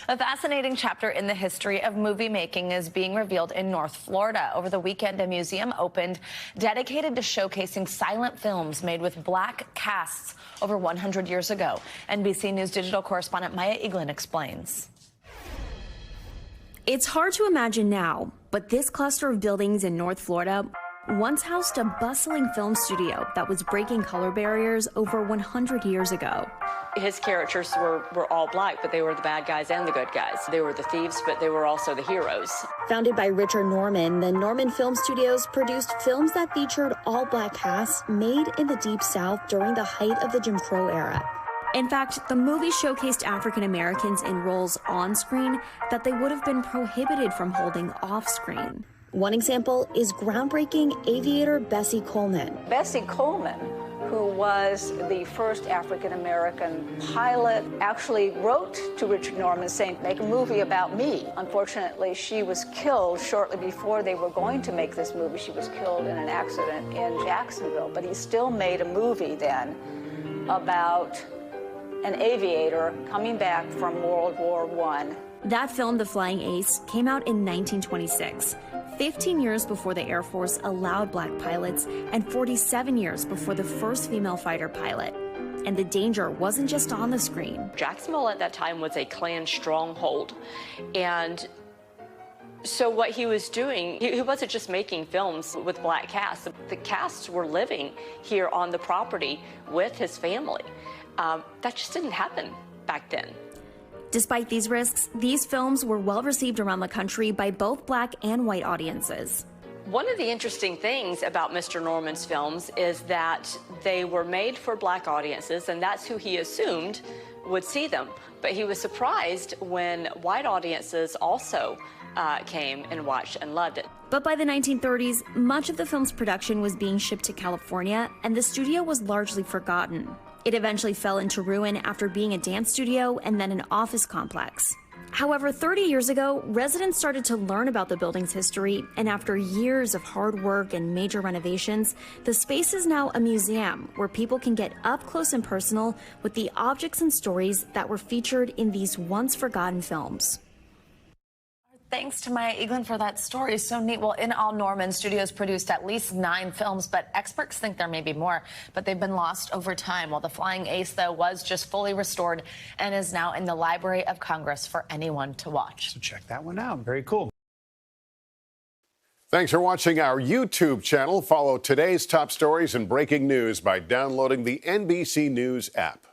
A fascinating chapter in the history of movie making is being revealed in North Florida. Over the weekend, a museum opened dedicated to showcasing silent films made with black casts over 100 years ago. NBC News digital correspondent Maya Eglin explains. It's hard to imagine now, but this cluster of buildings in North Florida once housed a bustling film studio that was breaking color barriers over 100 years ago. His characters were all black, but they were the bad guys and the good guys. They were the thieves, but they were also the heroes. Founded by Richard Norman, the Norman Film Studios produced films that featured all black casts made in the Deep South during the height of the Jim Crow era. In fact, the movie showcased African Americans in roles on screen that they would have been prohibited from holding off screen. One example is groundbreaking aviator Bessie Coleman. Bessie Coleman, who was the first African-American pilot, actually wrote to Richard Norman saying, make a movie about me. Unfortunately, she was killed shortly before they were going to make this movie. She was killed in an accident in Jacksonville, but he still made a movie then about an aviator coming back from World War I. That film, The Flying Ace, came out in 1926, 15 years before the Air Force allowed black pilots and 47 years before the first female fighter pilot. And the danger wasn't just on the screen. Jacksonville at that time was a Klan stronghold. And so what he was doing, he wasn't just making films with black casts. The casts were living here on the property with his family. That just didn't happen back then. Despite these risks, these films were well received around the country by both black and white audiences. One of the interesting things about Mr. Norman's films is that they were made for black audiences, and that's who he assumed would see them. But he was surprised when white audiences also came and watched and loved it. But by the 1930s, much of the film's production was being shipped to California, and the studio was largely forgotten. It eventually fell into ruin after being a dance studio and then an office complex. However, 30 years ago, residents started to learn about the building's history, and after years of hard work and major renovations, the space is now a museum where people can get up close and personal with the objects and stories that were featured in these once forgotten films. Thanks to Maya Eglin for that story. So neat. Well, in all, Norman Studios produced at least 9 films, but experts think there may be more, but they've been lost over time. Well, The Flying Ace, though, was just fully restored and is now in the Library of Congress for anyone to watch. So check that one out. Very cool. Thanks for watching our YouTube channel. Follow today's top stories and breaking news by downloading the NBC News app.